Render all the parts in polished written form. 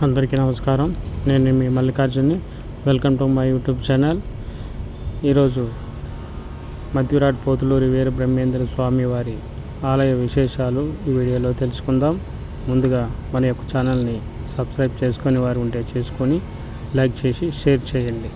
అందరికీ నమస్కారం. నేను మీ మల్లికార్జున్ని. Welcome to my YouTube channel. ఈరోజు మధ్యరాట్ పోతులూరి వీర బ్రహ్మేంద్ర స్వామి వారి ఆలయ విశేషాలు ఈ వీడియోలో తెలుసుకుందాం. ముందుగా మన యొక్క ఛానల్ని సబ్స్క్రైబ్ చేసుకొని వారు ఉంటే చేసుకొని లైక్ చేసి షేర్ చేయండి.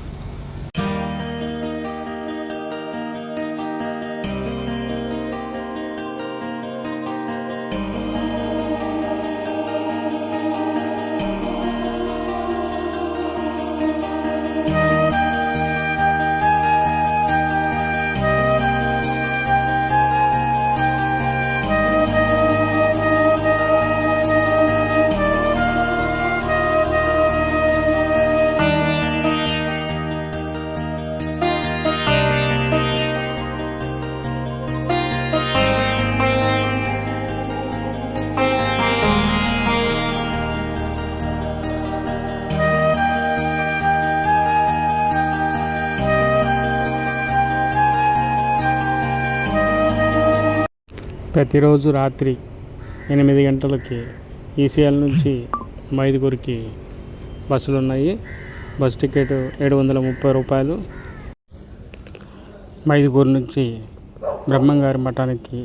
ప్రతిరోజు రాత్రి 8 గంటలకి ఈసీఎల్ నుంచి మైదుగురికి బస్సులు ఉన్నాయి. బస్ టికెట్ 730 రూపాయలు. మైదుగురు నుంచి బ్రహ్మంగారి మఠానికి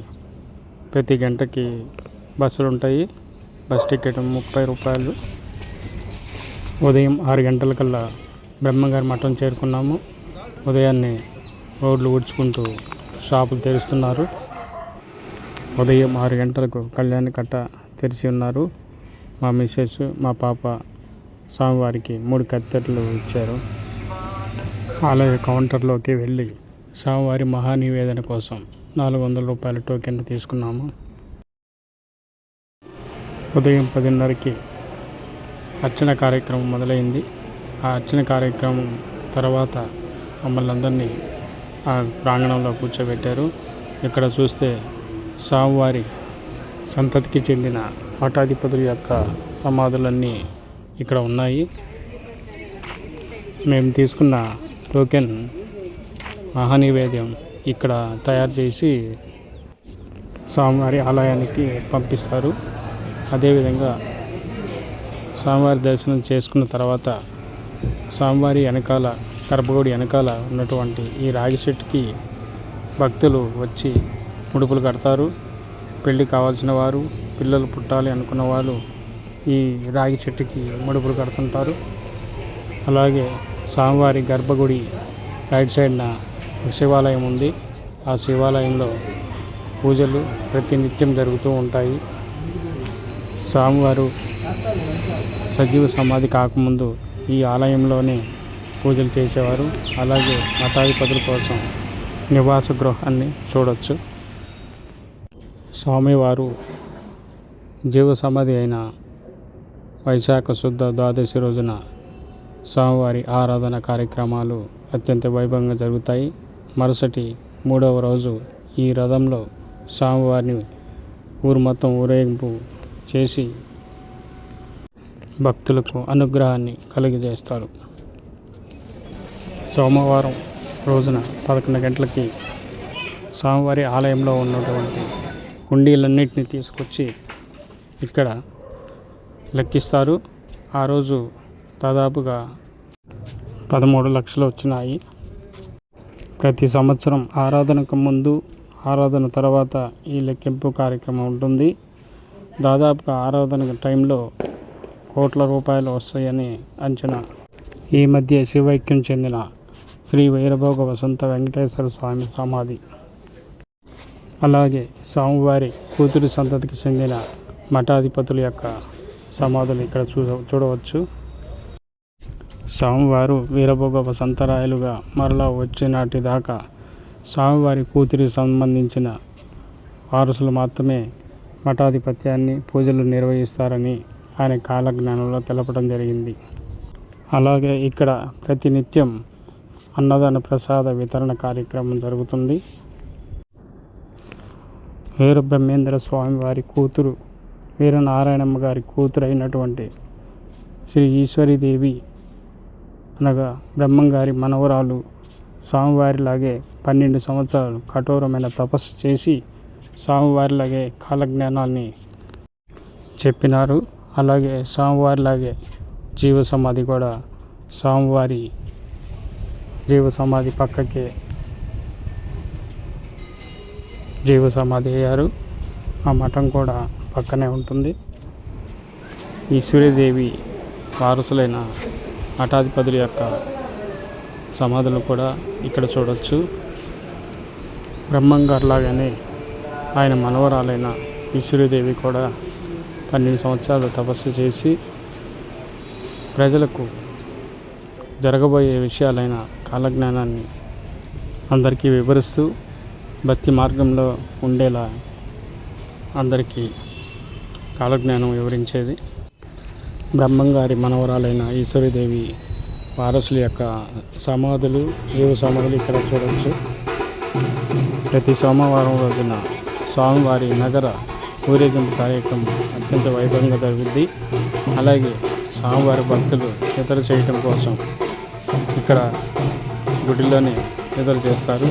ప్రతి గంటకి బస్సులు ఉంటాయి. బస్ టికెట్ 30 రూపాయలు. ఉదయం 6 గంటలకల్లా బ్రహ్మంగారి మఠం చేరుకున్నాము. ఉదయాన్నే రోడ్లు ఊడ్చుకుంటూ షాపులు తెరుస్తున్నారు. ఉదయం 6 గంటలకు కళ్యాణ కట్ట తెరిచి ఉన్నారు. మా మిస్సెస్ మా పాప స్వామివారికి 3 కత్తెరలు ఇచ్చారు. ఆలయ కౌంటర్లోకి వెళ్ళి స్వామివారి మహానివేదన కోసం 400 రూపాయల టోకెన్ తీసుకున్నాము. ఉదయం 10:30కి అర్చన కార్యక్రమం మొదలైంది. ఆ అర్చన కార్యక్రమం తర్వాత మమ్మల్ని అందరినీ ఆ ప్రాంగణంలో కూర్చోబెట్టారు. ఇక్కడ చూస్తే స్వామివారి సంతతికి చెందిన మఠాధిపతుల యొక్క సమాధులన్నీ ఇక్కడ ఉన్నాయి. మేము తీసుకున్న టోకెన్ మహానివేద్యం ఇక్కడ తయారు చేసి స్వామివారి ఆలయానికి పంపిస్తారు. అదేవిధంగా స్వామివారి దర్శనం చేసుకున్న తర్వాత స్వామివారి వెనకాల గర్భగుడి వెనకాల ఉన్నటువంటి ఈ రాగి చెట్టుకి భక్తులు వచ్చి ముడుపులు కడతారు. పెళ్ళి కావాల్సిన వారు, పిల్లలు పుట్టాలి అనుకున్న వాళ్ళు ఈ రాగి చెట్టుకి ముడుపులు కడుతుంటారు. అలాగే స్వామివారి గర్భగుడి రైట్ సైడ్న శివాలయం ఉంది. ఆ శివాలయంలో పూజలు ప్రతినిత్యం జరుగుతూ ఉంటాయి. స్వామివారు సజీవ సమాధి కాకముందు ఈ ఆలయంలోనే పూజలు చేసేవారు. అలాగే మఠాధిపతుల కోసం నివాస గృహాన్ని చూడవచ్చు. స్వామివారు జీవ సమాధి అయిన వైశాఖ శుద్ధ ద్వాదశి రోజున స్వామివారి ఆరాధన కార్యక్రమాలు అత్యంత వైభవంగా జరుగుతాయి. మరుసటి 3వ రోజు ఈ రథంలో స్వామివారిని ఊరు మొత్తం ఊరేగింపు చేసి భక్తులకు అనుగ్రహాన్ని కలిగజేస్తారు. సోమవారం రోజున 11 గంటలకి స్వామివారి ఆలయంలో ఉన్నటువంటి కుండీలన్నింటినీ తీసుకొచ్చి ఇక్కడ లెక్కిస్తారు. ఆ రోజు దాదాపుగా 13 లక్షలు వచ్చినాయి. ప్రతి సంవత్సరం ఆరాధనకు ముందు, ఆరాధన తర్వాత ఈ లెక్కింపు కార్యక్రమం ఉంటుంది. దాదాపుగా ఆరాధన టైంలో కోట్ల రూపాయలు వస్తాయని అంచనా. ఈ మధ్య శివైక్యం చెందిన శ్రీ వీరభోగ వసంత వెంకటేశ్వర స్వామి సమాధి, అలాగే స్వామివారి కూతురి సంతతికి చెందిన మఠాధిపతుల యొక్క సమాధులు ఇక్కడ చూడవచ్చు. స్వామివారు వీరభోగ వసంతరాయలుగా మరలా వచ్చినాటి దాకా స్వామివారి కూతురికి సంబంధించిన వారసులు మాత్రమే మఠాధిపత్యాన్ని పూజలు నిర్వహిస్తారని ఆయన కాలజ్ఞానంలో తెలపడం జరిగింది. అలాగే ఇక్కడ ప్రతినిత్యం అన్నదాన ప్రసాద వితరణ కార్యక్రమం జరుగుతుంది. వీర బ్రహ్మేంద్ర స్వామి వారి కూతురు వీరనారాయణమ్మ గారి కూతురు అయినటువంటి శ్రీ ఈశ్వరీదేవి అనగా బ్రహ్మంగారి మనవరాలు స్వామివారిలాగే 12 సంవత్సరాలు కఠోరమైన తపస్సు చేసి స్వామివారిలాగే కాలజ్ఞానాన్ని చెప్పినారు. అలాగే స్వామివారిలాగే జీవ సమాధి కూడా స్వామివారి జీవ సమాధి పక్కకే జీవ సమాధి అయ్యారు. ఆ మఠం కూడా పక్కనే ఉంటుంది. ఈ సూర్యదేవి వారసులైన మఠాధిపతుల యొక్క సమాధులు కూడా ఇక్కడ చూడవచ్చు. బ్రహ్మంగారు లాగానే ఆయన మనవరాలైన ఈశ్వరీదేవి కూడా 12 సంవత్సరాలు తపస్సు చేసి ప్రజలకు జరగబోయే విషయాలైన కాలజ్ఞానాన్ని అందరికీ వివరిస్తూ భక్తి మార్గంలో ఉండేలా అందరికీ కాలజ్ఞానం వివరించేది. బ్రహ్మంగారి మనవరాలైన ఈశ్వరీదేవి వారసుల యొక్క సమాధులు, జీవ సమాధులు ఇక్కడ చూడవచ్చు. ప్రతి సోమవారం రోజున స్వామివారి నగర ఊరేగింపు కార్యక్రమం అత్యంత వైభవంగా జరుగుద్ది. అలాగే స్వామివారి భక్తులు ఇతర చేయటం కోసం ఇక్కడ గుడిలోనే ఇతరు చేస్తారు.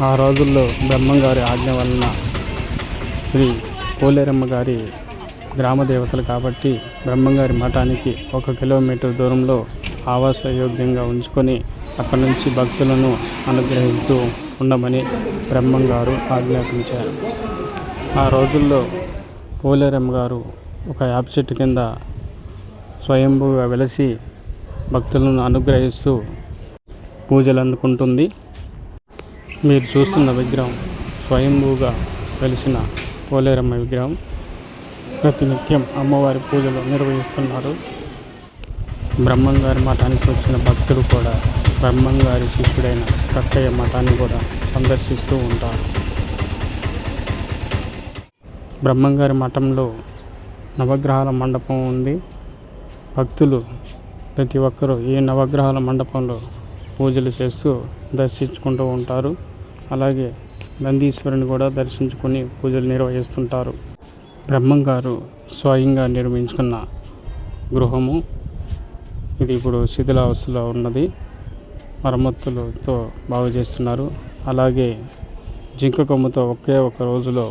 ఆ రోజుల్లో బ్రహ్మంగారి ఆజ్ఞ వలన శ్రీ పోలేరమ్మ గారి గ్రామ దేవతలు కాబట్టి బ్రహ్మంగారి మఠానికి 1 కిలోమీటర్ దూరంలో ఆవాసయోగ్యంగా ఉంచుకొని అక్కడి నుంచి భక్తులను అనుగ్రహిస్తూ ఉండమని బ్రహ్మంగారు ఆజ్ఞాపించారు. ఆ రోజుల్లో పోలేరమ్మ గారు ఒక యాప చెట్టు కింద స్వయంభూగా వెలసి భక్తులను అనుగ్రహిస్తూ పూజలు అందుకుంటుంది. మీరు చూస్తున్న విగ్రహం స్వయంభూగా వెలిసిన పోలేరమ్మ విగ్రహం. ప్రతినిత్యం అమ్మవారి పూజలు నిర్వహిస్తున్నారు. బ్రహ్మంగారి మఠానికి వచ్చిన భక్తులు కూడా బ్రహ్మంగారి శిష్యుడైన కక్కయ్య మఠాన్ని కూడా సందర్శిస్తూ ఉంటారు. బ్రహ్మంగారి మఠంలో నవగ్రహాల మండపం ఉంది. భక్తులు ప్రతి ఒక్కరూ ఈ నవగ్రహాల మండపంలో పూజలు చేస్తూ దర్శించుకుంటూ ఉంటారు. అలాగే నందీశ్వరుని కూడా దర్శించుకొని పూజలు నిర్వహిస్తుంటారు. బ్రహ్మంగారు స్వయంగా నిర్మించుకున్న గృహము ఇది ఇప్పుడు శిథిలావస్థలో ఉన్నది. మరమ్మతులతో బాగు చేస్తున్నారు. అలాగే జింక కొమ్ముతో ఒకే ఒక రోజులో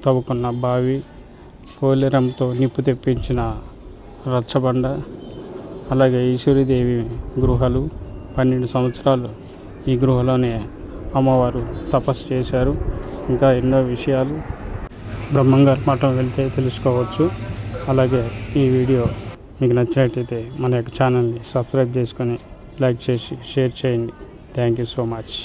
తవ్వుకున్న బావి, పోలేరంతో నిప్పు తెప్పించిన రచ్చబండ, అలాగే ఈశ్వరీదేవి గృహలు 12 సంవత్సరాలు ఈ గృహలోనే అమ్మవారు తపస్సు చేశారు. ఇంకా ఎన్నో విషయాలు బ్రహ్మంగారి మఠం వెళ్తే తెలుసుకోవచ్చు. అలాగే ఈ వీడియో మీకు నచ్చినట్లయితే మన యొక్క ఛానల్ని సబ్స్క్రైబ్ చేసుకొని లైక్ చేసి షేర్ చేయండి. Thank you so much.